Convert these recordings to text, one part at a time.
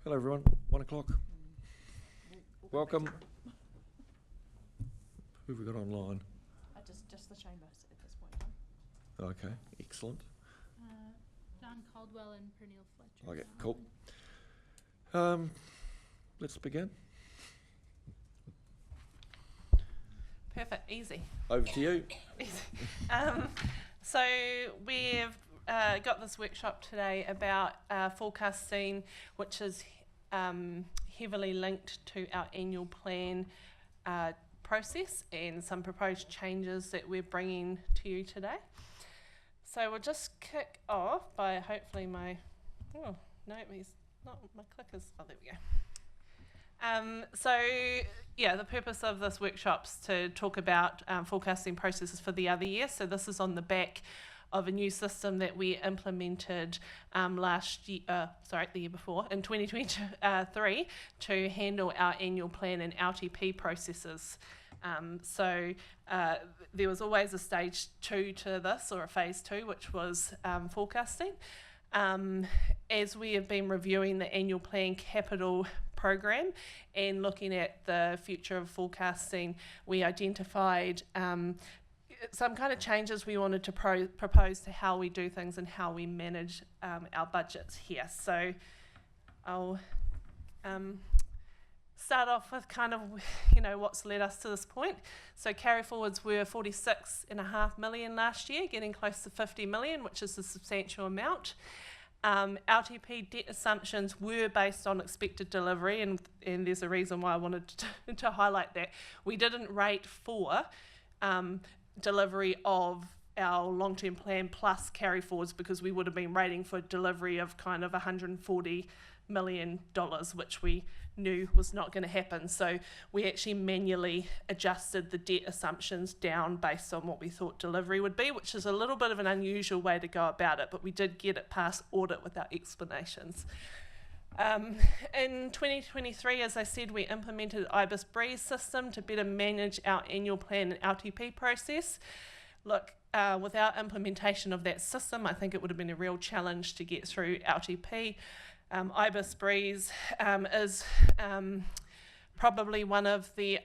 Hello everyone, 1 o'clock. Welcome. Who have we got online? Just the chambers at this point in time. Okay, excellent. John Caldwell and Pernille Fletcher. Okay, cool. Let's begin. Perfect, easy. Over to you. So we've got this workshop today about forecasting, which is heavily linked to our annual plan process and some proposed changes that we're bringing to you today. So we'll just kick off by hopefully my clickers. Oh, there we go. The purpose of this workshop's to talk about forecasting processes for the other year. So this is on the back of a new system that we implemented the year before, in 2023, to handle our annual plan and LTP processes. There was always a stage 2 to this, or a phase 2, which was forecasting. As we have been reviewing the annual plan capital program and looking at the future of forecasting, we identified some kind of changes we wanted to propose to how we do things and how we manage our budgets here. So I'll start off with kind of, what's led us to this point. So carry forwards were 46.5 million last year, getting close to 50 million, which is a substantial amount. LTP debt assumptions were based on expected delivery, and there's a reason why I wanted to highlight that. We didn't rate for delivery of our long-term plan plus carry forwards, because we would have been rating for delivery of kind of $140 million, which we knew was not going to happen. So we actually manually adjusted the debt assumptions down based on what we thought delivery would be, which is a little bit of an unusual way to go about it, but we did get it past audit without explanations. In 2023, as I said, we implemented IBIS Breeze system to better manage our annual plan and LTP process. Look, without implementation of that system, I think it would have been a real challenge to get through LTP. IBIS Breeze is probably one of the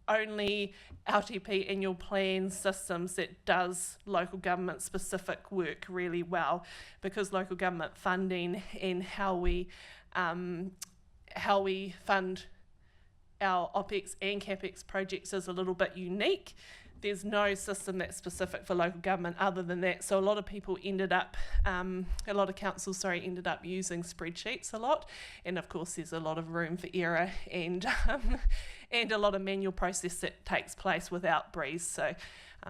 only LTP annual plan systems that does local government specific work really well, because local government funding and how we fund our OPEX and CAPEX projects is a little bit unique. There's no system that's specific for local government other than that. So a lot of councils ended up using spreadsheets a lot. And of course, there's a lot of room for error and a lot of manual process that takes place without Breeze. So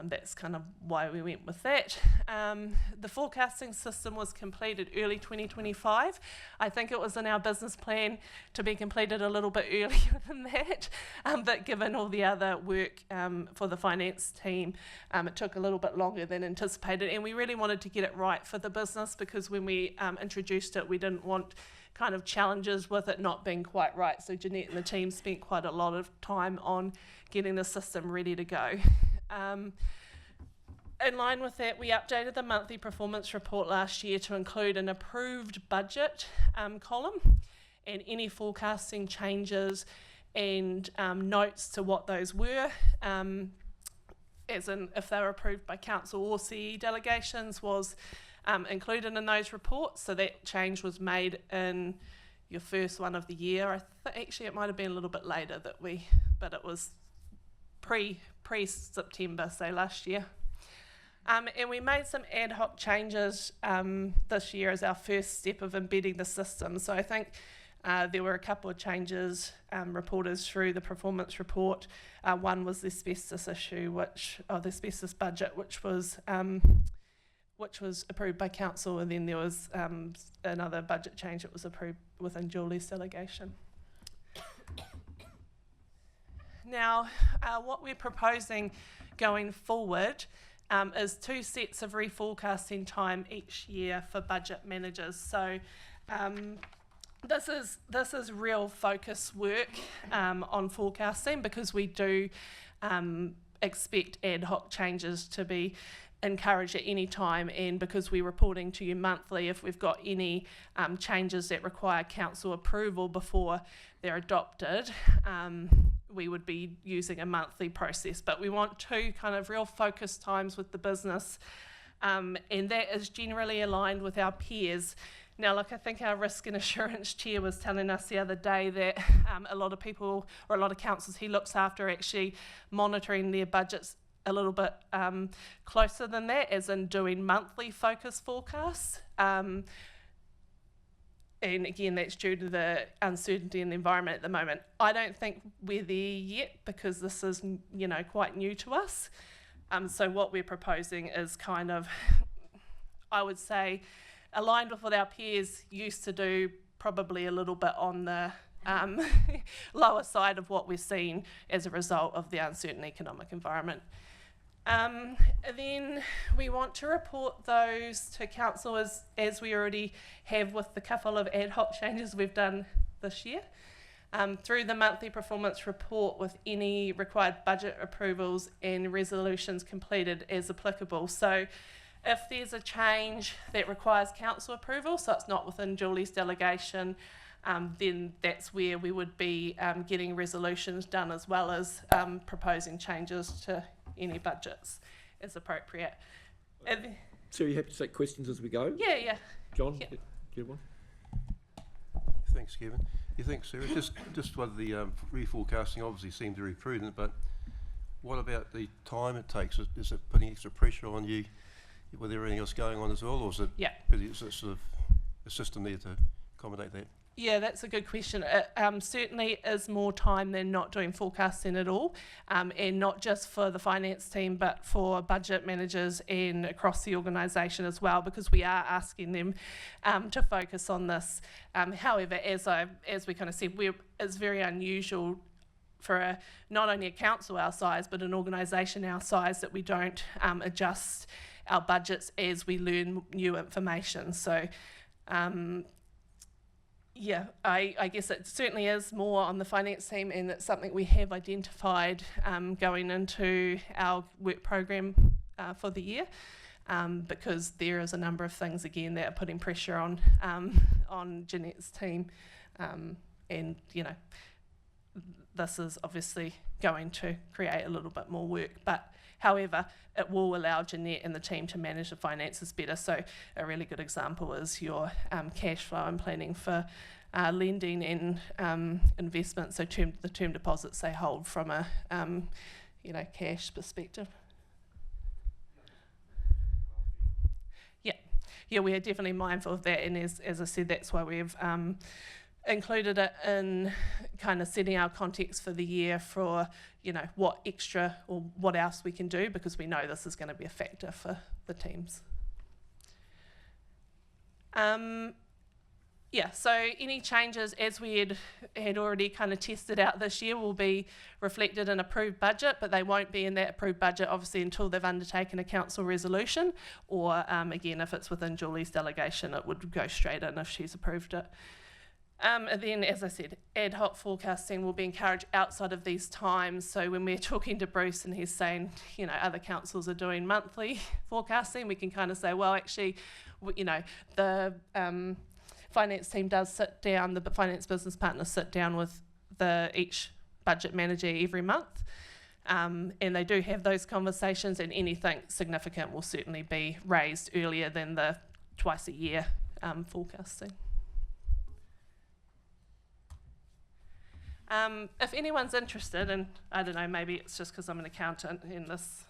that's kind of why we went with that. The forecasting system was completed early 2025. I think it was in our business plan to be completed a little bit earlier than that, but given all the other work for the finance team, it took a little bit longer than anticipated, and we really wanted to get it right for the business, because when we introduced it, we didn't want kind of challenges with it not being quite right. So Jeanette and the team spent quite a lot of time on getting the system ready to go. In line with that, we updated the monthly performance report last year to include an approved budget column and any forecasting changes and notes to what those were, as in if they were approved by council or CE delegations, was included in those reports. So that change was made in your first one of the year. Actually, it might have been a little bit later but it was pre-September, say last year. And we made some ad hoc changes this year as our first step of embedding the system. So I think there were a couple of changes reported through the performance report. One was the asbestos issue, the asbestos budget, which was approved by council, and then there was another budget change that was approved within Julie's delegation. Now, what we're proposing going forward is 2 sets of reforecasting time each year for budget managers. So this is real focus work on forecasting, because we do expect ad hoc changes to be encourage at any time, and because we're reporting to you monthly, if we've got any changes that require council approval before they're adopted, we would be using a monthly process. But we want 2 kind of real focus times with the business, and that is generally aligned with our peers. Now, look, I think our risk and assurance chair was telling us the other day that a lot of people, or a lot of councils he looks after, are actually monitoring their budgets a little bit closer than that, as in doing monthly focus forecasts. And again, that's due to the uncertainty in the environment at the moment. I don't think we're there yet, because this is, you know, quite new to us. So what we're proposing is kind of, I would say, aligned with what our peers used to do, probably a little bit on the lower side of what we're seeing as a result of the uncertain economic environment. Then we want to report those to council as we already have with the couple of ad hoc changes we've done this year, through the monthly performance report with any required budget approvals and resolutions completed as applicable. So if there's a change that requires council approval, so it's not within Julie's delegation, then that's where we would be getting resolutions done, as well as proposing changes to any budgets as appropriate. So you have to take questions as we go? Yeah. John, Yeah. do you have one? Thanks, Kevin. You think, Sarah, just whether the reforecasting obviously seemed very prudent, but what about the time it takes? Is it putting extra pressure on you with everything else going on as well, or is it, is it sort of a system there to accommodate that? Yeah, that's a good question. It certainly is more time than not doing forecasting at all, and not just for the finance team, but for budget managers and across the organisation as well, because we are asking them to focus on this. However, as we kind of said, it's very unusual for not only a council our size, but an organisation our size, that we don't adjust our budgets as we learn new information. So yeah, I guess it certainly is more on the finance team, and it's something we have identified going into our work program for the year, because there is a number of things again that are putting pressure on Jeanette's team, and you know, this is obviously going to create a little bit more work, but however, it will allow Jeanette and the team to manage the finances better. So a really good example is your cash flow and planning for lending and investment. So the term deposits they hold from a cash perspective. Yeah, we are definitely mindful of that, and as I said, that's why we've included it in kind of setting our context for the year for, you know, what extra or what else we can do, because we know this is going to be a factor for the teams. So any changes, as we had already kind of tested out this year, will be reflected in approved budget, but they won't be in that approved budget obviously until they've undertaken a council resolution, or again, if it's within Julie's delegation, it would go straight in if she's approved it. And then, as I said, ad hoc forecasting will be encouraged outside of these times. So when we're talking to Bruce and he's saying, you know, other councils are doing monthly forecasting, we can kind of say, well, actually, you know, the finance team does sit down, the finance business partners sit down with each budget manager every month. And they do have those conversations, and anything significant will certainly be raised earlier than the twice a year forecasting. If anyone's interested, and I don't know, maybe it's just because I'm an accountant and this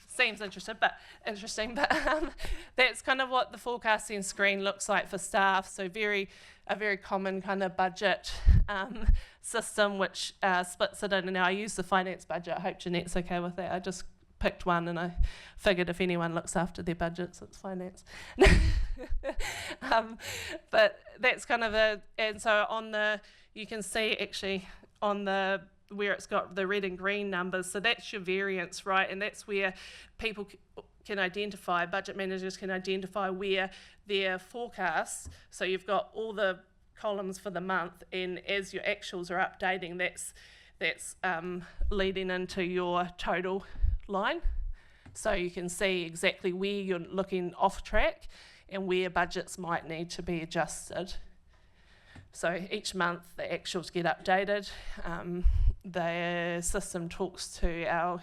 seems interesting, but that's kind of what the forecasting screen looks like for staff. So a very common kind of budget system, which splits it in. And now I use the finance budget. I hope Jeanette's okay with that. I just picked one, and I figured if anyone looks after their budgets, it's finance. But that's kind of and so you can see actually on where it's got the red and green numbers, so that's your variance, right? And that's where people can identify, budget managers can identify where their forecasts, so you've got all the columns for the month, and as your actuals are updating, that's leading into your total line. So you can see exactly where you're looking off track and where budgets might need to be adjusted. So each month the actuals get updated. The system talks to our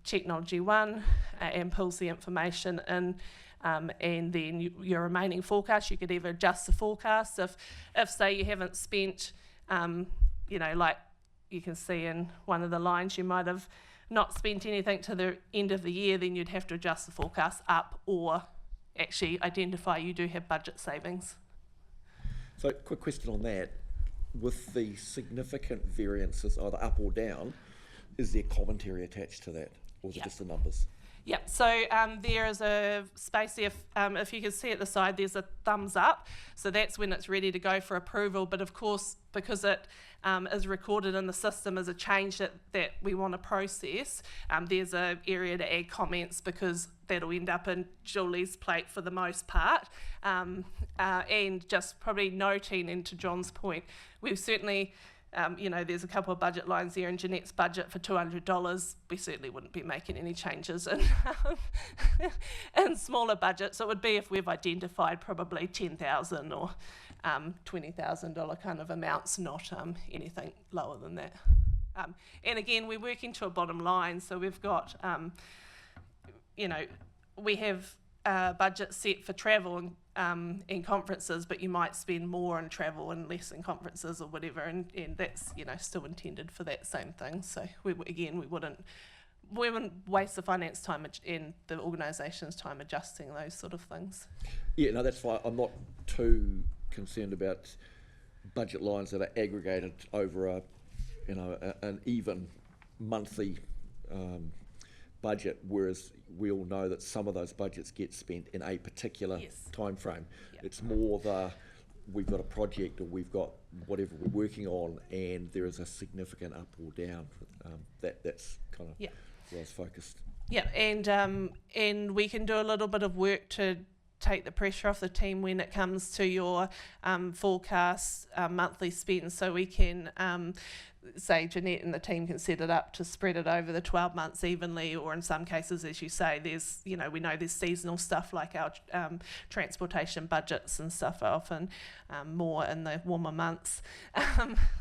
Technology One and pulls the information in, and then your remaining forecast, you could either adjust the forecast if say you haven't spent, like you can see in one of the lines, you might have not spent anything to the end of the year, then you'd have to adjust the forecast up or actually identify you do have budget savings. So, quick question on that. With the significant variances, either up or down, is there commentary attached to that, or is it just the numbers? Yeah, so there is a space there, if you can see at the side, there's a thumbs up. So that's when it's ready to go for approval. But of course, because it is recorded in the system as a change that we want to process, there's an area to add comments because that'll end up in Julie's plate for the most part. And just probably noting, and to John's point, we've certainly... there's a couple of budget lines there in Jeanette's budget for $200. We certainly wouldn't be making any changes in smaller budgets. So it would be if we've identified probably $10,000 or $20,000 kind of amounts, not anything lower than that. And again, we're working to a bottom line. So we've got, we have budget set for travel and conferences, but you might spend more on travel and less in conferences or whatever, and that's still intended for that same thing. So we wouldn't waste the finance time and the organisation's time adjusting those sort of things. Yeah, no, that's why I'm not too concerned about budget lines that are aggregated over an even monthly budget, whereas we all know that some of those budgets get spent in a particular time frame. Yep. It's more we've got a project or we've got whatever we're working on and there is a significant up or down. That's kind of where I was focused. Yeah, and we can do a little bit of work to take the pressure off the team when it comes to your forecast monthly spend, so we can say Jeanette and the team can set it up to spread it over the 12 months evenly, or in some cases, as you say, there's we know there's seasonal stuff like our transportation budgets and stuff are often more in the warmer months.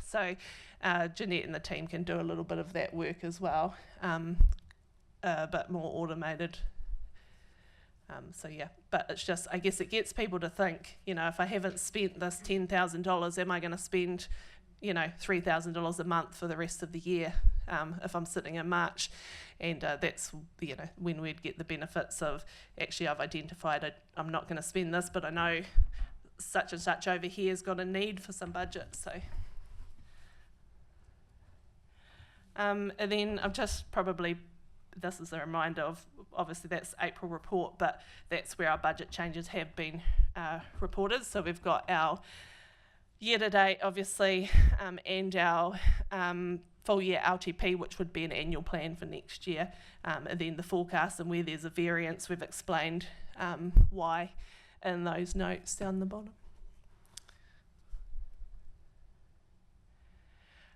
So Jeanette and the team can do a little bit of that work as well, but more automated. But it's just, I guess it gets people to think, if I haven't spent this $10,000, am I going to spend, $3,000 a month for the rest of the year if I'm sitting in March? And that's, when we'd get the benefits of, actually I've identified I'm not going to spend this, but I know such and such over here has got a need for some budget. So, and then I'm just probably... This is a reminder of, obviously that's April report, but that's where our budget changes have been reported. So we've got our year-to-date, obviously, and our full-year LTP, which would be an annual plan for next year, and then the forecast, and where there's a variance, we've explained why in those notes down the bottom.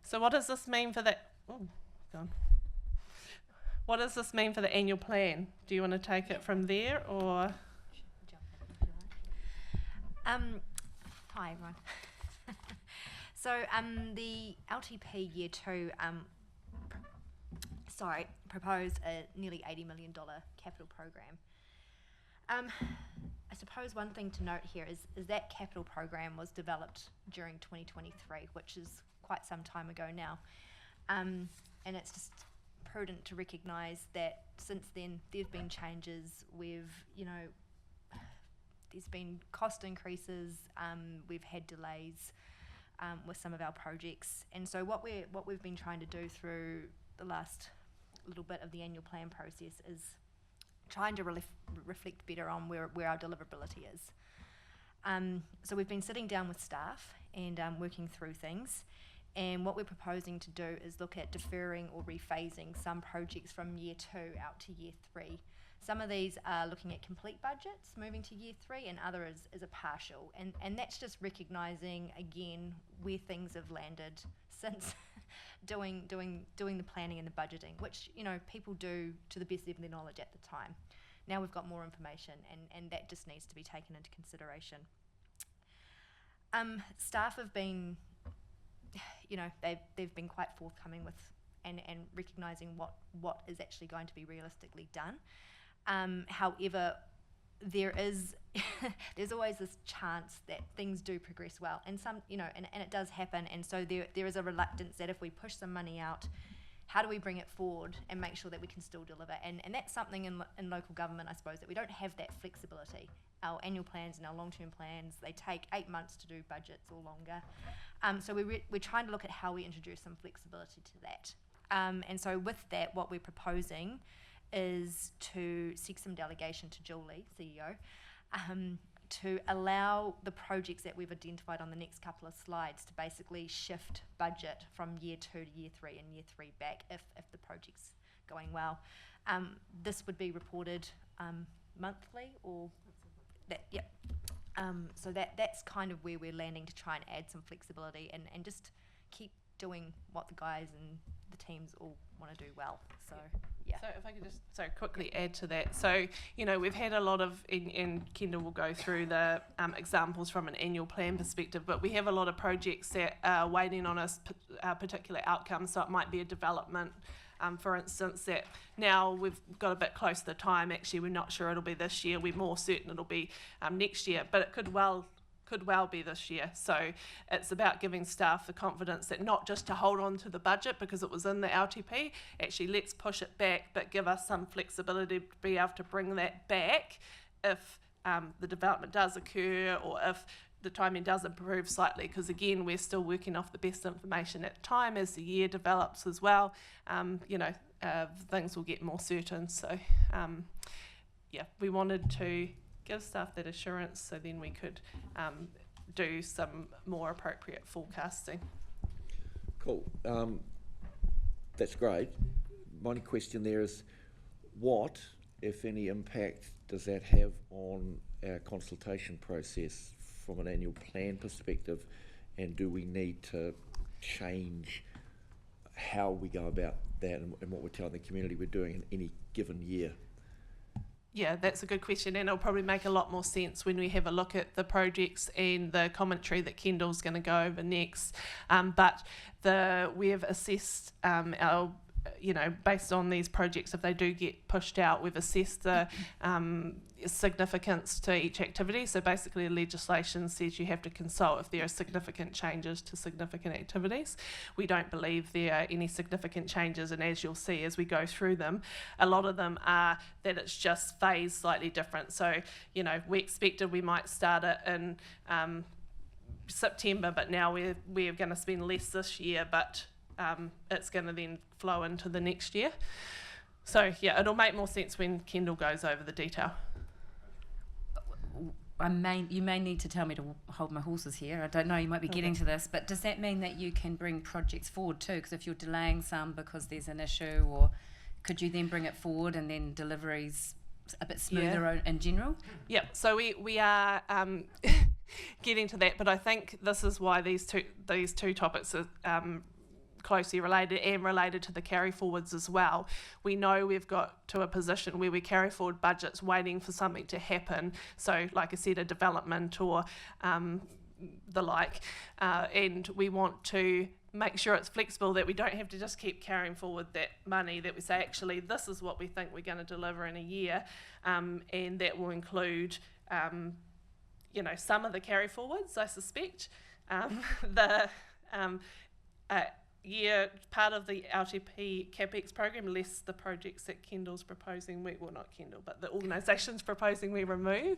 So what does this mean for that? Oh, gone. What does this mean for the annual plan? Do you want to take it from there, or? Hi everyone. So the LTP year 2 proposed a nearly $80 million capital program. I suppose one thing to note here is that capital program was developed during 2023, which is quite some time ago now, and it's just prudent to recognise that since then there have been changes. There's been cost increases, we've had delays with some of our projects, and so what we've been trying to do through the last little bit of the annual plan process is trying to reflect better on where our deliverability is. So we've been sitting down with staff and working through things. And what we're proposing to do is look at deferring or rephasing some projects from year 2 out to year 3. Some of these are looking at complete budgets moving to year 3, and others is a partial. And that's just recognising, again, where things have landed since doing the planning and the budgeting, which, you know, people do to the best of their knowledge at the time. Now we've got more information, and that just needs to be taken into consideration. Staff have been, you know, they've been quite forthcoming with and recognising what is actually going to be realistically done. However, there's always this chance that things do progress well, and some, you know, and it does happen, and so there is a reluctance that if we push some money out, how do we bring it forward and make sure that we can still deliver? And that's something in local government, I suppose, that we don't have that flexibility. Our annual plans and our long-term plans, they take 8 months to do budgets or longer. So we're trying to look at how we introduce some flexibility to that. And so with that, what we're proposing is to seek some delegation to Julie, CEO, to allow the projects that we've identified on the next couple of slides to basically shift budget from year 2 to year 3 and year 3 back if the project's going well. This would be reported monthly or that, yep. So that's kind of where we're landing to try and add some flexibility and just keep doing what the guys and the teams all want to do well. So yeah. So if I could just quickly add to that. So, you know, we've had a lot of, and Kendall will go through the examples from an annual plan perspective, but we have a lot of projects that are waiting on a particular outcome. So it might be a development, for instance, that now we've got a bit close to the time. Actually, we're not sure it'll be this year. We're more certain it'll be next year, but it could well be this year. So it's about giving staff the confidence that not just to hold on to the budget because it was in the LTP, actually let's push it back, but give us some flexibility to be able to bring that back if the development does occur or if the timing does improve slightly, because again, we're still working off the best information at the time. As the year develops as well, you know, things will get more certain. So yeah, we wanted to give staff that assurance so then we could do some more appropriate forecasting. Cool. That's great. My only question there is, what, if any, impact does that have on our consultation process from an annual plan perspective, and do we need to change how we go about that and what we're telling the community we're doing in any given year? Yeah, that's a good question, and it'll probably make a lot more sense when we have a look at the projects and the commentary that Kendall's going to go over next. But we have assessed our, you know, based on these projects, if they do get pushed out, we've assessed the significance to each activity. So basically, legislation says you have to consult if there are significant changes to significant activities. We don't believe there are any significant changes, and as you'll see as we go through them, a lot of them are that it's just phased slightly different. So, you know, we expected we might start it in September, but now we're going to spend less this year, but it's going to then flow into the next year. So yeah, it'll make more sense when Kendall goes over the detail. You may need to tell me to hold my horses here. I don't know, you might be getting to this, but does that mean that you can bring projects forward too? Because if you're delaying some because there's an issue, or could you then bring it forward and then delivery's a bit smoother in general? Yeah, so we are getting to that, but I think this is why these two topics are closely related and related to the carry forwards as well. We know we've got to a position where we carry forward budgets waiting for something to happen. So like I said, a development or the like, and we want to make sure it's flexible, that we don't have to just keep carrying forward that money, that we say actually this is what we think we're going to deliver in a year, and that will include you know, some of the carry forwards, I suspect. Year part of the LTP CapEx program, less the projects that Kendall's proposing, well not Kendall, but the organisation's proposing we remove,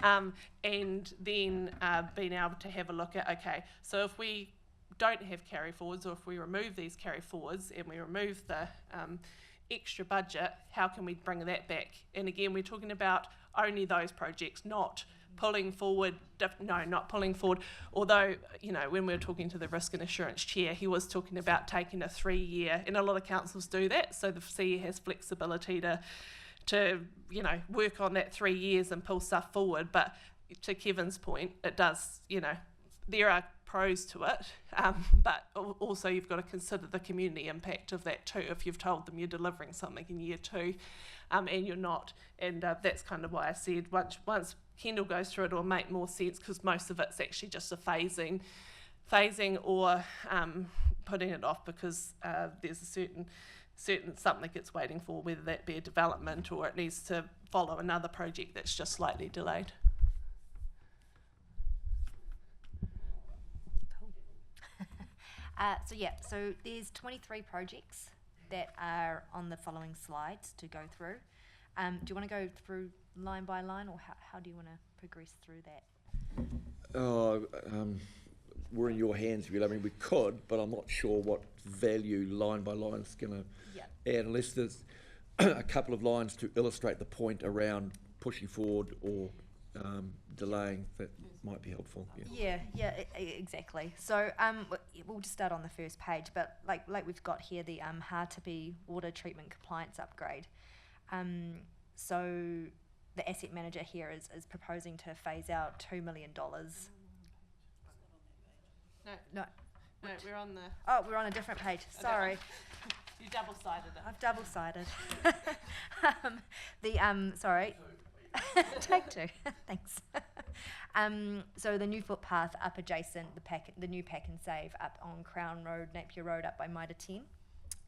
and then being able to have a look at, okay, so if we don't have carry forwards, or if we remove these carry forwards and we remove the extra budget, how can we bring that back? And again, we're talking about only those projects, not pulling forward, not pulling forward, although, you know, when we were talking to the risk and assurance chair, he was talking about taking a 3-year, and a lot of councils do that, so the CE has flexibility you know, work on that 3 years and pull stuff forward. But to Kevin's point, it does, you know, there are pros to it, but also you've got to consider the community impact of that too. If you've told them you're delivering something in year 2, and you're not, and that's kind of why I said once Kendall goes through it, it'll make more sense, because most of it's actually just a phasing or putting it off because there's a certain something it's waiting for, whether that be a development or it needs to follow another project that's just slightly delayed. So there's 23 projects that are on the following slides to go through. Do you want to go through line by line, or how do you want to progress through that? We're in your hands, really. I mean, we could, but I'm not sure what value line by line is going to add, unless there's a couple of lines to illustrate the point around pushing forward or delaying. That might be helpful. Exactly. So we'll just start on the first page, but like we've got here the Hātipi water treatment compliance upgrade. So the asset manager here is proposing to phase out $2 million. No, we're on the. Oh, we're on a different page. Sorry. You double-sided it. I've double-sided. Sorry. Take 2. Thanks. So the new footpath up adjacent, the new pack and save up on Crown Road, Napier Road, up by Mitre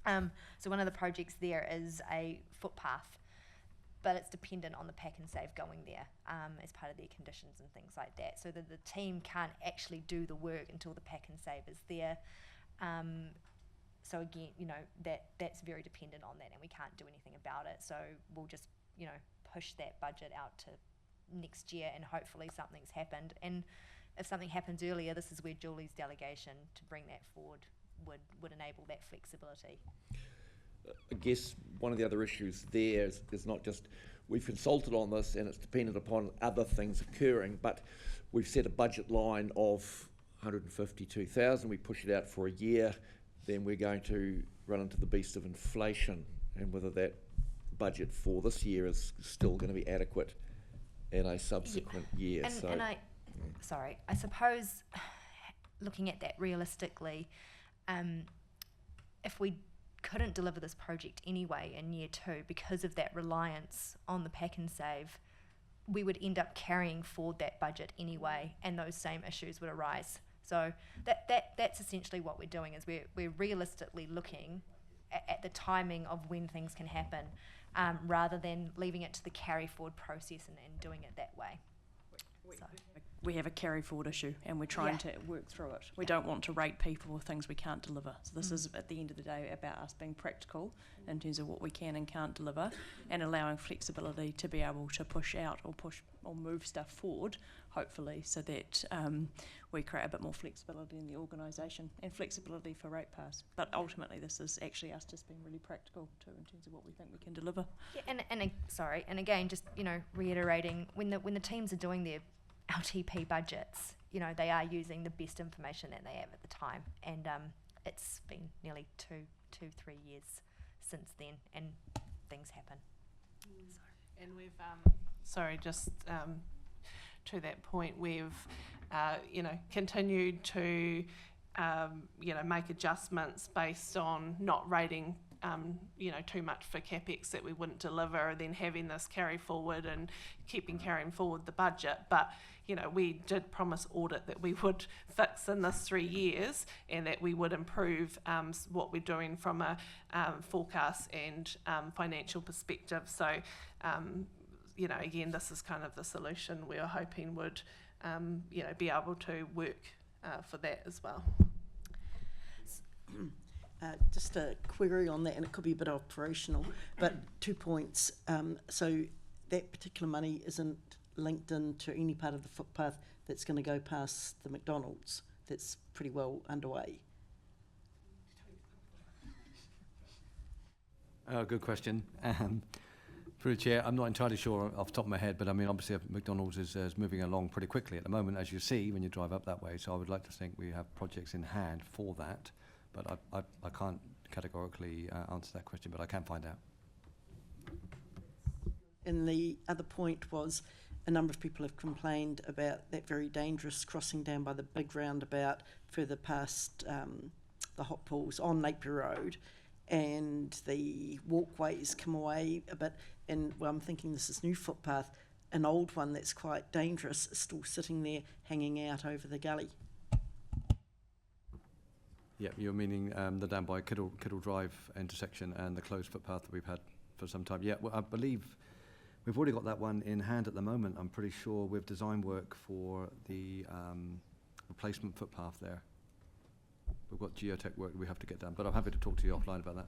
10. So one of the projects there is a footpath, but it's dependent on the pack and save going there as part of their conditions and things like that. So that the team can't actually do the work until the pack and save is there. So again, you know, that's very dependent on that, and we can't do anything about it. So we'll just, you know, push that budget out to next year, and hopefully something's happened. And if something happens earlier, this is where Julie's delegation to bring that forward would enable that flexibility. I guess one of the other issues there is not just we've consulted on this and it's dependent upon other things occurring, but we've set a budget line of 152,000. We push it out for a year, then we're going to run into the beast of inflation, and whether that budget for this year is still going to be adequate in a subsequent year. I suppose looking at that realistically, if we couldn't deliver this project anyway in year 2 because of that reliance on the pack and save, we would end up carrying forward that budget anyway, and those same issues would arise. So that's essentially what we're doing, is we're realistically looking at the timing of when things can happen, rather than leaving it to the carry forward process and doing it that way. We have a carry forward issue, and we're trying to work through it. We don't want to rate people with things we can't deliver. So this is, at the end of the day, about us being practical in terms of what we can and can't deliver, and allowing flexibility to be able to push out or move stuff forward, hopefully, so that we create a bit more flexibility in the organisation and flexibility for ratepayers. But ultimately, this is actually us just being really practical too, in terms of what we think we can deliver. Yeah, and again, just, you know, reiterating, when the teams are doing their LTP budgets, you know, they are using the best information that they have at the time, and it's been nearly 3 years since then, and things happen. And we've to that point, we've continued to make adjustments based on not rating too much for capex that we wouldn't deliver, then having this carry forward and carrying forward the budget. But we did promise audit that we would fix in this 3 years, and that we would improve what we're doing from a forecast and financial perspective. So again, this is kind of the solution we are hoping would be able to work for that as well. Just a query on that, and it could be a bit operational, but 2 points. So that particular money isn't linked into any part of the footpath that's going to go past the McDonald's. That's pretty well underway. Good question. Through the chair, I'm not entirely sure off the top of my head, but I mean, obviously McDonald's is moving along pretty quickly at the moment, as you see when you drive up that way. So I would like to think we have projects in hand for that. But I can't categorically answer that question, but I can find out. And the other point was a number of people have complained about that very dangerous crossing down by the big roundabout further past the hot pools on Napier Road, and the walkways come away a bit. And well, I'm thinking this is new footpath, an old one that's quite dangerous is still sitting there hanging out over the gully. Yeah, you're meaning the down by Kittle Drive intersection and the closed footpath that we've had for some time. Yeah, well, I believe we've already got that one in hand at the moment. I'm pretty sure with design work for the replacement footpath there. We've got geotech work we have to get done, but I'm happy to talk to you offline about that.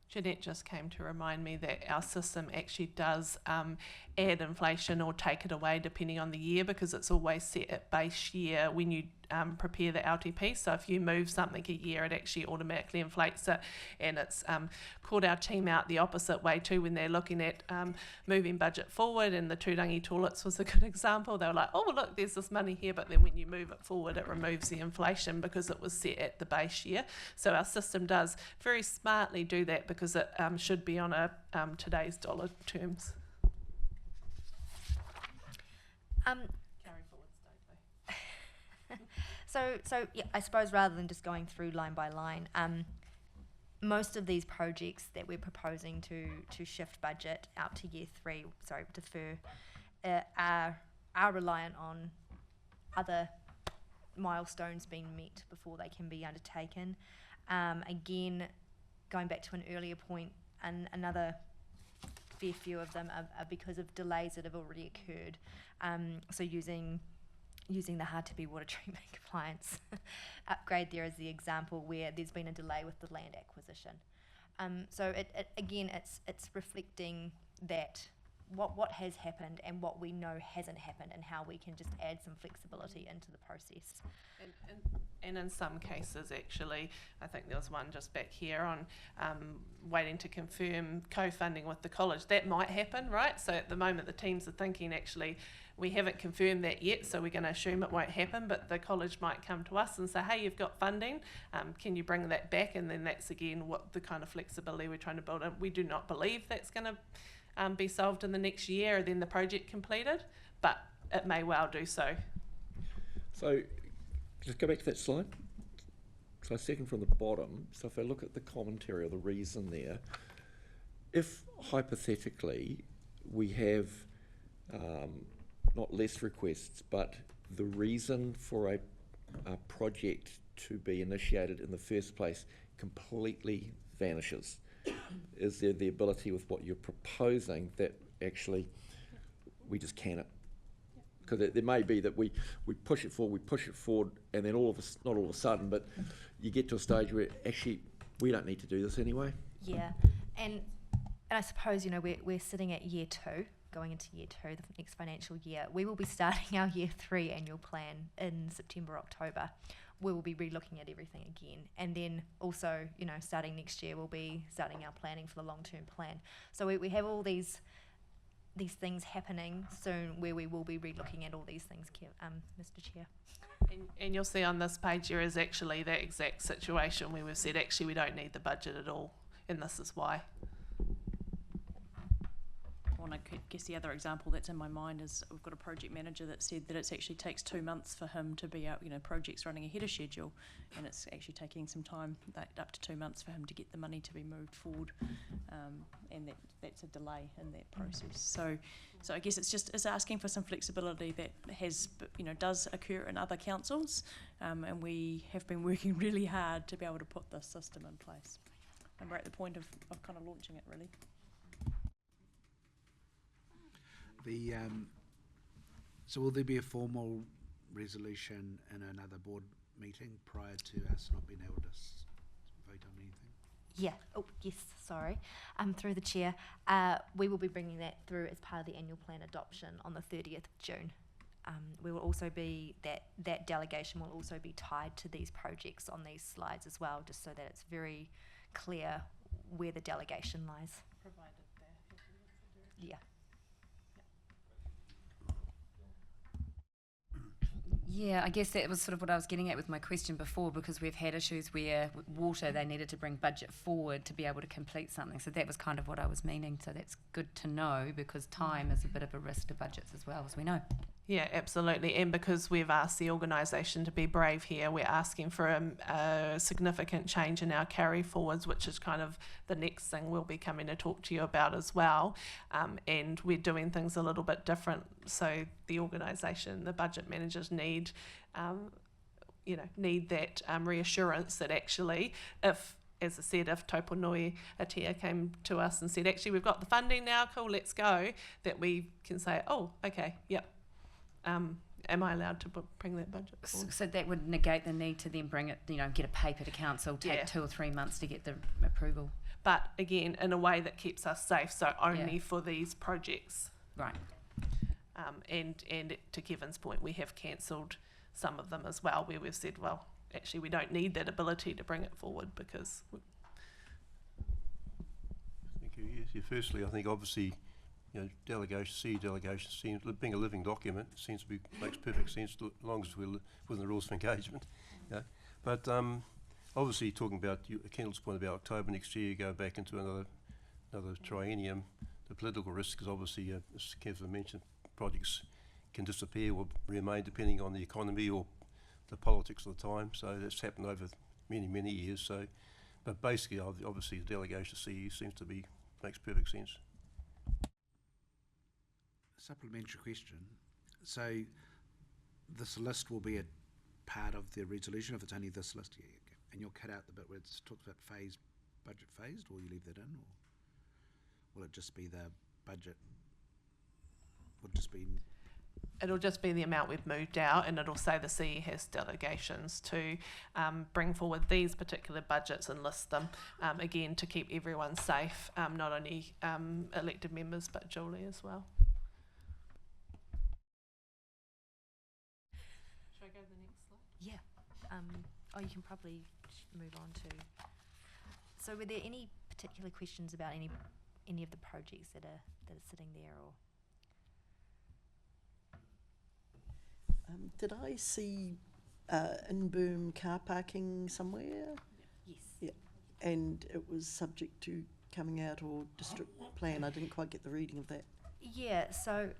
Jeanette just came to remind me that our system actually does add inflation or take it away depending on the year, because it's always set at base year when you prepare the LTP. So if you move something a year, it actually automatically inflates it. And it's caught our team out the opposite way too when they're looking at moving budget forward. And the Turangi toilets was a good example. They were like, oh, look, there's this money here. But then when you move it forward, it removes the inflation because it was set at the base year. So our system does very smartly do that because it should be on a today's dollar terms. Carry forwards, don't they? So yeah, I suppose rather than just going through line by line, most of these projects that we're proposing to shift budget out to defer, are reliant on other milestones being met before they can be undertaken. Again, going back to an earlier point, and another fair few of them are because of delays that have already occurred. So using the hard-to-be water treatment compliance upgrade there as the example where there's been a delay with the land acquisition. So it's reflecting that what has happened and what we know hasn't happened, and how we can just add some flexibility into the process. And in some cases, actually, I think there was one just back here on waiting to confirm co-funding with the college. That might happen, right? So at the moment, the teams are thinking, actually, we haven't confirmed that yet, so we're going to assume it won't happen, but the college might come to us and say, hey, you've got funding, can you bring that back? And then that's, again, what the kind of flexibility we're trying to build in. We do not believe that's going to be solved in the next year or then the project completed, but it may well do so. So just go back to that slide. So second from the bottom, so if I look at the commentary or the reason there, if hypothetically we have not less requests, but the reason for a project to be initiated in the first place completely vanishes, is there the ability with what you're proposing that actually we just can it? Because there may be that we push it forward, and then not all of a sudden, but you get to a stage where actually we don't need to do this anyway. Yeah, and I suppose, you know, we're sitting at year 2, going into year 2, the next financial year. We will be starting our year 3 annual plan in September, October. We will be re-looking at everything again, and then also, you know, starting next year, we'll be starting our planning for the long-term plan. So we have all these things happening soon where we will be re-looking at all these things, Mr. Chair. And you'll see on this page here is actually that exact situation where we've said actually we don't need the budget at all, and this is why. And I guess the other example that's in my mind is we've got a project manager that said that it actually takes 2 months for him to be out, you know, projects running ahead of schedule, and it's actually taking some time, up to 2 months, for him to get the money to be moved forward, and that's a delay in that process. So I guess it's asking for some flexibility that does occur in other councils, and we have been working really hard to be able to put this system in place, and we're at the point of kind of launching it, really. So will there be a formal resolution in another board meeting prior to us not being able to vote on anything? Yeah. Oh, yes. Sorry. Through the chair, we will be bringing that through as part of the annual plan adoption on the 30th of June. We will also be that delegation will also be tied to these projects on these slides as well, just so that it's very clear where the delegation lies. Provided there. Yeah. Yeah, I guess that was sort of what I was getting at with my question before, because we've had issues where with water they needed to bring budget forward to be able to complete something. So that was kind of what I was meaning. So that's good to know, because time is a bit of a risk to budgets as well, as we know. Yeah, absolutely. And because we've asked the organisation to be brave here, we're asking for a significant change in our carry forwards, which is kind of the next thing we'll be coming to talk to you about as well. And we're doing things a little bit different. So the organisation, the budget managers need that reassurance that actually, if, as I said, if Taupō came to us and said, actually, we've got the funding now, cool, let's go, that we can say, oh, okay, yep. Am I allowed to bring that budget forward? So that would negate the need to then bring it, get a paper to council, take 2 or 3 months to get the approval. But again, in a way that keeps us safe, so only for these projects. Right. And to Kevin's point, we have cancelled some of them as well, where we've said, well, actually, we don't need that ability to bring it forward because... Thank you. Yes, firstly, I think obviously, delegation seems, being a living document, makes perfect sense as long as we're within the rules of engagement. But obviously, talking about Kendall's point about October next year, go back into another triennium, the political risk is obviously, as Kevin mentioned, projects can disappear or remain depending on the economy or the politics of the time. So that's happened over many, many years. So, but basically, obviously, the delegation CE seems to makes perfect sense. Supplementary question. So this list will be a part of the resolution if it's only this list, and you'll cut out the bit where it's talks about budget phased, or you leave that in, or will it just be the budget? It'll just be the amount we've moved out, and it'll say the CE has delegations to bring forward these particular budgets and list them, again, to keep everyone safe, not only elected members, but Julie as well. Should I go to the next slide? Yeah. You can probably move on to... So were there any particular questions about any of the projects that are sitting there, or... Did I see in-boom car parking somewhere? Yes. Yeah, and it was subject to coming out or district plan. I didn't quite get the reading of that. Yeah, so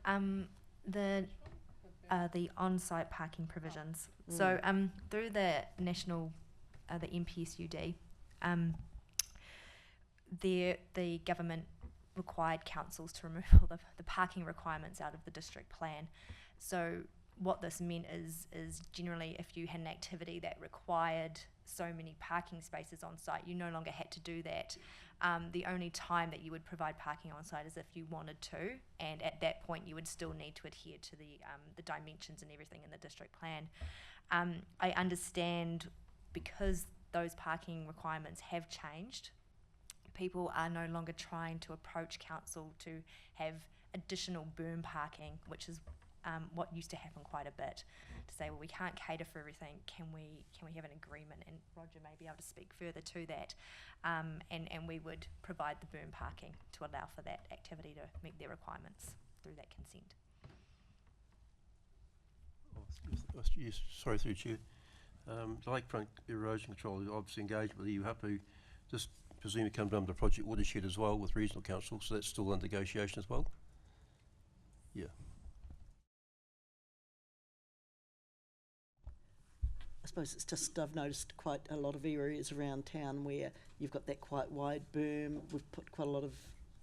the on-site parking provisions. So through the national, the NPSUD, the government required councils to remove all the parking requirements out of the district plan. So what this meant is generally if you had an activity that required so many parking spaces on site, you no longer had to do that. The only time that you would provide parking on site is if you wanted to, and at that point you would still need to adhere to the dimensions and everything in the district plan. I understand because those parking requirements have changed, people are no longer trying to approach council to have additional boom parking, which is what used to happen quite a bit, to say, well, we can't cater for everything, can we have an agreement? And Roger may be able to speak further to that, and we would provide the boom parking to allow for that activity to meet their requirements through that consent. Yes, sorry, through Chair. Lakefront erosion control is obviously engaged with the EUHAPU. Just presume it comes under Project Watershed as well with regional council, so that's still under negotiation as well? Yeah. I suppose it's just, I've noticed quite a lot of areas around town where you've got that quite wide berm. We've put quite a lot of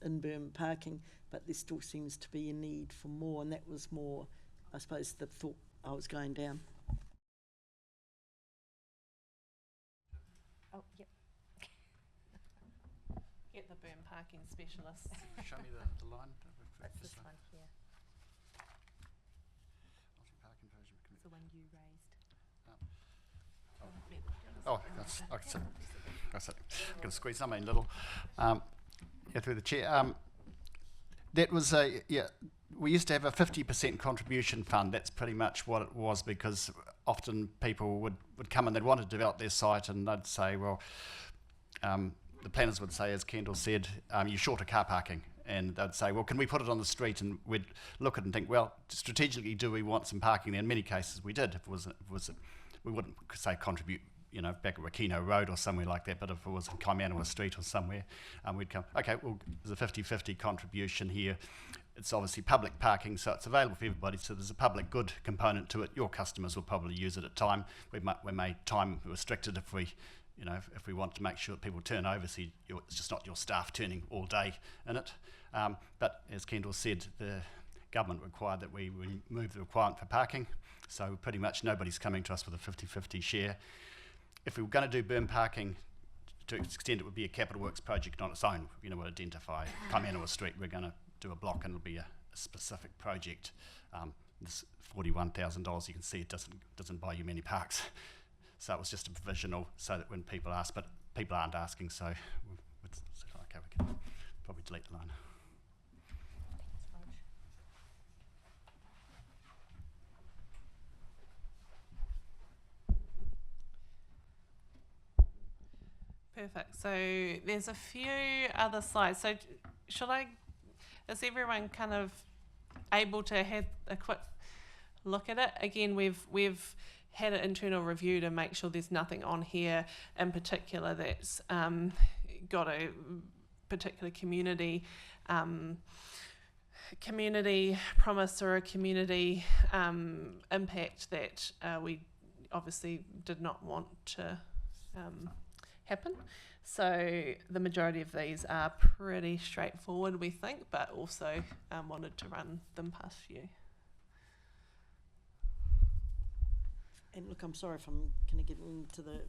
in-berm parking, but there still seems to be a need for more, and that was more, I suppose, the thought I was going down. Oh, yep. Get the boom parking specialist. Show me the line. That's this one here. It's the one you raised. Oh, that's it. I'm going to squeeze something little. Through the chair. That was we used to have a 50% contribution fund. That's pretty much what it was, because often people would come and they'd want to develop their site, and they'd say, well, the planners would say, as Kendall said, you're short of car parking, and they'd say, well, can we put it on the street? And we'd look at it and think, well, strategically, do we want some parking there? In many cases, we did. If it was we wouldn't say contribute, you know, back at Wakino Road or somewhere like that, but if it was in Kaimanawa Street or somewhere, we'd come, okay, well, there's a 50-50 contribution here. It's obviously public parking, so it's available for everybody, so there's a public good component to it. Your customers will probably use it at time. We may time restricted if we, you know, if we want to make sure that people turn over, so it's just not your staff turning all day in it. But as Kendall said, the government required that we remove the requirement for parking, so pretty much nobody's coming to us with a 50-50 share. If we were going to do burn parking, to extend it would be a capital works project on its own. You know, we'll identify Kaimanawa Street, we're going to do a block and it'll be a specific project. This $41,000, you can see it doesn't buy you many parks. So it was just a provisional, so that when people ask, but people aren't asking, so it's okay, we can probably delete the line. Perfect. So there's a few other slides. So is everyone kind of able to have a quick look at it? Again, we've had an internal review to make sure there's nothing on here in particular that's got a particular community promise or a community impact that we obviously did not want to happen. So the majority of these are pretty straightforward, we think, but also wanted to run them past you. And look, I'm sorry if I'm kind of getting into the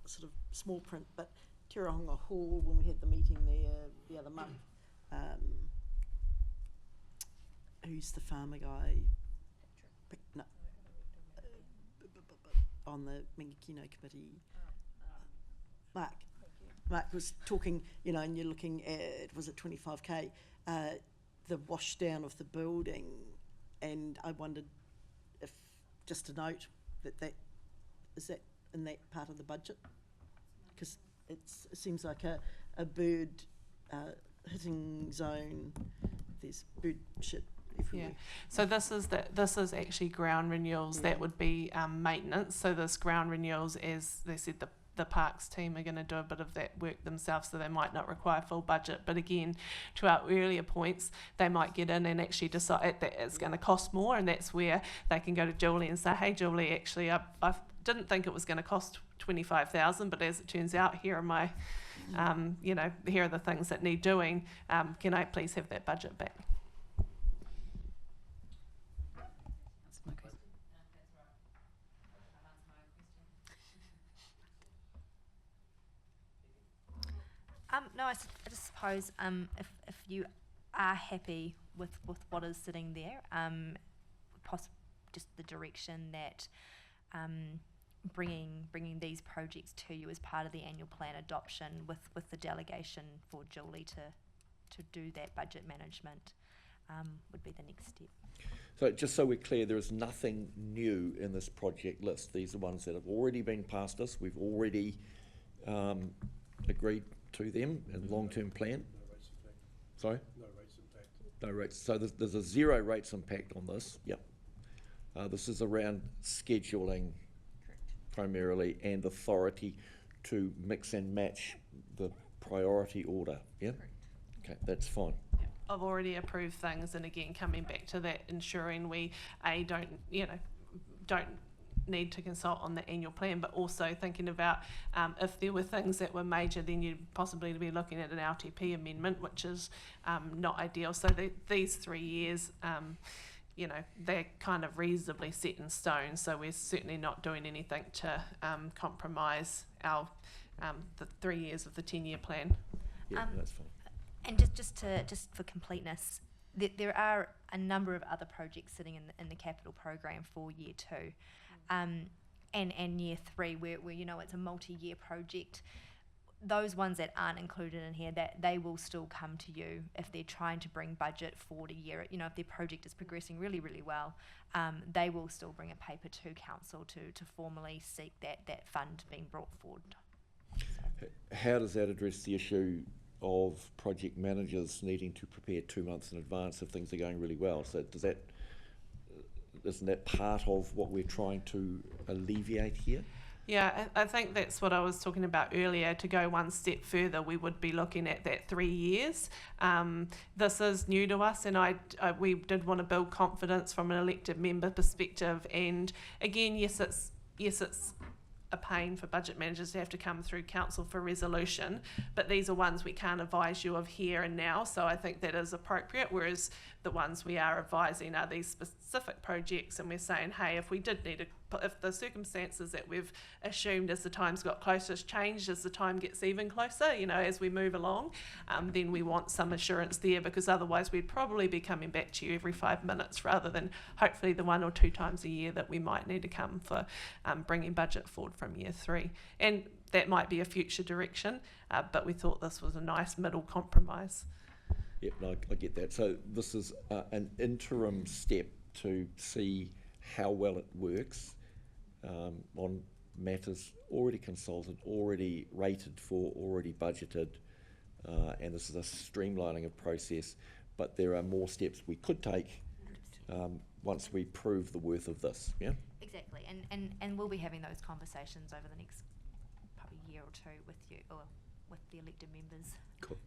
sort of small print, but Tirahonga Hall, when we had the meeting there the other month, who's the farmer guy? No, on the Mangakino committee, Mark was talking, you know, and you're looking at, was it 25k, the wash down of the building, and I wondered if, just a note, that is that in that part of the budget? Because it seems like a bird hitting zone. There's bird shit everywhere. Yeah. So this is actually ground renewals. Yeah. That would be maintenance. So this ground renewals, as they said, the parks team are going to do a bit of that work themselves, so they might not require full budget. But again, to our earlier points, they might get in and actually decide that it's going to cost more, and that's where they can go to Julie and say, hey Julie, actually I didn't think it was going to cost 25,000, but as it turns out, here are my you know, here are the things that need doing. Can I please have that budget back? No, I just suppose if you are happy with what is sitting there, just the direction that bringing these projects to you as part of the annual plan adoption with the delegation for Julie to do that budget management would be the next step. So just so we're clear, there is nothing new in this project list. These are ones that have already been passed us. We've already agreed to them in long-term plan. No rates impact. Sorry? No rates impact. No rates. So there's a zero rates impact on this. Yep. This is around scheduling primarily and authority to mix and match the priority order. Yeah. Okay, that's fine. I've already approved things, and again, coming back to that, ensuring we don't need to consult on the annual plan, but also thinking about if there were things that were major, then you'd possibly be looking at an LTP amendment, which is not ideal. So these 3 years, you know, they're kind of reasonably set in stone. So we're certainly not doing anything to compromise our the 3 years of the 10-year plan. Yeah, that's fine. And just for completeness, there are a number of other projects sitting in the capital program for year 2. And year 3, where you know it's a multi-year project. Those ones that aren't included in here, that they will still come to you if they're trying to bring budget forward a year. You know, if their project is progressing really, really well, they will still bring a paper to council to formally seek that fund being brought forward. How does that address the issue of project managers needing to prepare 2 months in advance if things are going really well. So isn't that part of what we're trying to alleviate here? Yeah, I think that's what I was talking about earlier. To go one step further, we would be looking at that 3 years. This is new to us, and we did want to build confidence from an elected member perspective. And again, yes, it's a pain for budget managers to have to come through council for resolution, but these are ones we can't advise you of here and now, so I think that is appropriate, whereas the ones we are advising are these specific projects, and we're saying, hey, if we did need if the circumstances that we've assumed as the time's got closer has changed, as the time gets even closer, as we move along, then we want some assurance there, because otherwise we'd probably be coming back to you every 5 minutes rather than hopefully the 1 or 2 times a year that we might need to come for bringing budget forward from year 3. And that might be a future direction, but we thought this was a nice middle compromise. Yep, no, I get that. So this is an interim step to see how well it works on matters already consulted, already rated for, already budgeted, and this is a streamlining of process, but there are more steps we could take once we prove the worth of this, yeah? Exactly, and we'll be having those conversations over the next probably year or 2 with you, or with the elected members. Cool.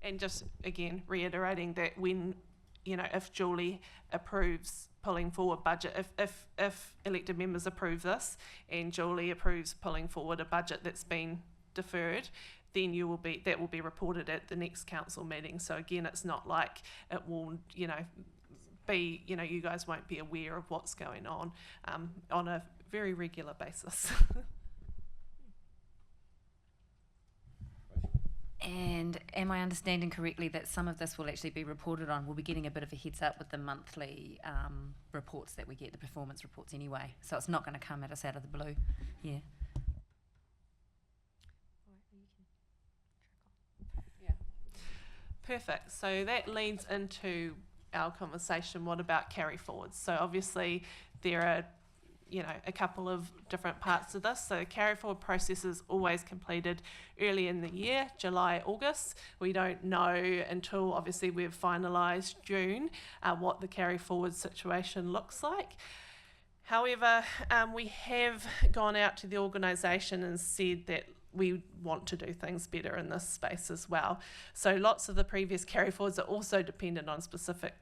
And just again reiterating that when, if Julie approves pulling forward budget, if elected members approve this and Julie approves pulling forward a budget that's been deferred, then that will be reported at the next council meeting. So again, it's not like it will, be, you guys won't be aware of what's going on a very regular basis. And am I understanding correctly that some of this will actually be reported on? We'll be getting a bit of a heads up with the monthly reports that we get, the performance reports anyway. So it's not going to come at us out of the blue. Yeah. Yeah. Perfect. So that leads into our conversation. What about carry forwards? So obviously there are a couple of different parts of this. So carry forward process is always completed early in the year, July, August. We don't know until obviously we've finalised June what the carry forward situation looks like. However, we have gone out to the organisation and said that we want to do things better in this space as well. So lots of the previous carry forwards are also dependent on specific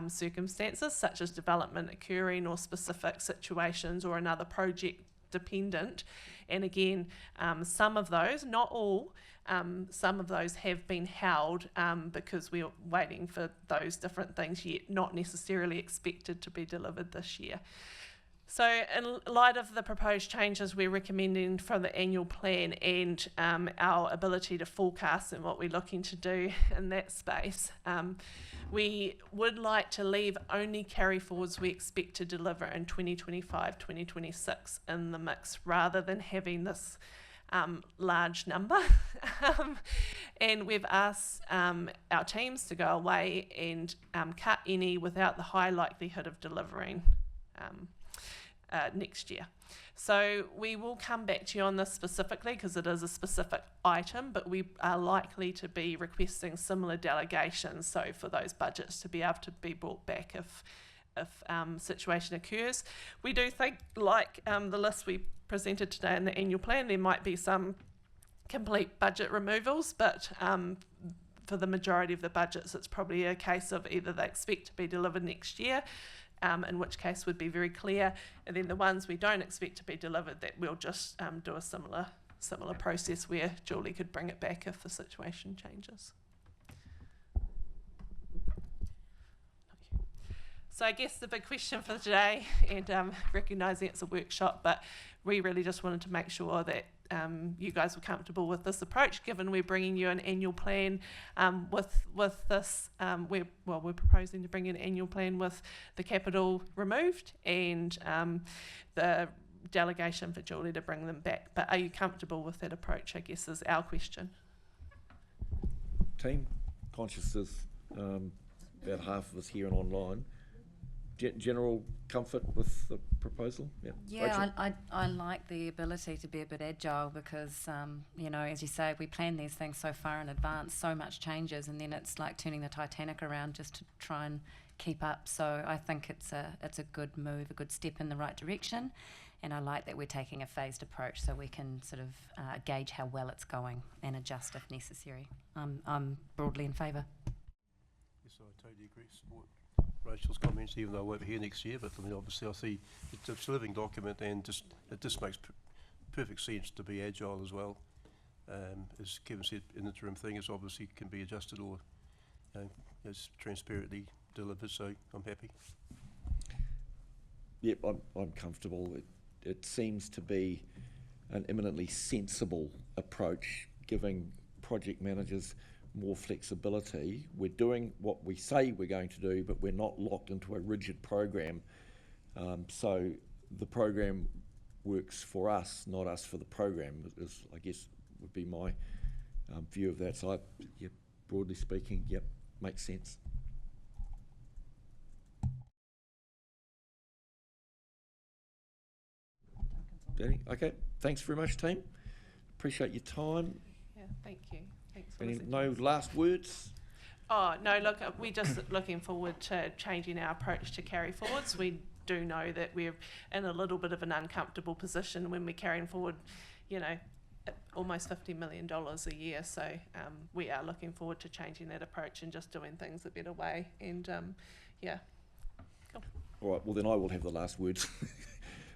circumstances, such as development occurring or specific situations or another project dependent. And again, some of those, not all, some of those have been held because we're waiting for those different things yet not necessarily expected to be delivered this year. So in light of the proposed changes we're recommending for the annual plan and our ability to forecast and what we're looking to do in that space, we would like to leave only carry forwards we expect to deliver in 2025, 2026 in the mix, rather than having this large number. And we've asked our teams to go away and cut any without the high likelihood of delivering next year. So we will come back to you on this specifically because it is a specific item, but we are likely to be requesting similar delegations, so for those budgets to be able to be brought back if situation occurs. We do think, like the list we presented today in the annual plan, there might be some complete budget removals, but for the majority of the budgets it's probably a case of either they expect to be delivered next year, in which case would be very clear, and then the ones we don't expect to be delivered, that we'll just do a similar process where Julie could bring it back if the situation changes. So I guess the big question for today, and recognising it's a workshop, but we really just wanted to make sure that you guys were comfortable with this approach, given we're bringing you an annual plan with this. We're proposing to bring in an annual plan with the capital removed and the delegation for Julie to bring them back. But are you comfortable with that approach, I guess, is our question. Team, conscious of about half of us here and online, general comfort with the proposal? Yeah. Yeah, Rachel? I like the ability to be a bit agile because, you know, as you say, we plan these things so far in advance, so much changes, and then it's like turning the Titanic around just to try and keep up. So I think it's a good move, a good step in the right direction, and I like that we're taking a phased approach so we can sort of gauge how well it's going and adjust if necessary. I'm broadly in favour. Yes, I totally agree. Support Rachel's comments, even though I won't be here next year. But I mean, obviously, I see it's a living document, and it just makes perfect sense to be agile as well. As Kevin said, an interim thing is obviously can be adjusted or as transparently delivered. So I'm happy. Yep, I'm comfortable. It seems to be an eminently sensible approach, giving project managers more flexibility. We're doing what we say we're going to do, but we're not locked into a rigid program. So the program works for us, not us for the program, is I guess would be my view of that. So yeah, broadly speaking, yep, makes sense. Danny, okay, thanks very much, team. Appreciate your time. Yeah, thank you. Thanks for Any listening. no last words? Oh, no, look, we're just looking forward to changing our approach to carry forwards. We do know that we're in a little bit of an uncomfortable position when we're carrying forward, you know, almost $50 million a year. So we are looking forward to changing that approach and just doing things a better way. And yeah, cool. All right, well then I will have the last words.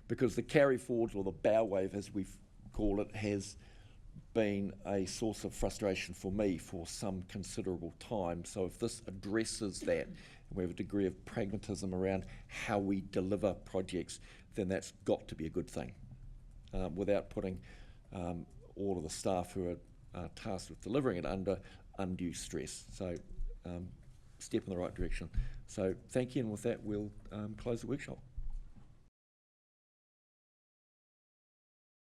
Because the carry forward, or the bow wave as we call it, has been a source of frustration for me for some considerable time. So if this addresses that, and we have a degree of pragmatism around how we deliver projects, then that's got to be a good thing, without putting all of the staff who are tasked with delivering it under undue stress. So step in the right direction. So thank you, and with that we'll close the workshop.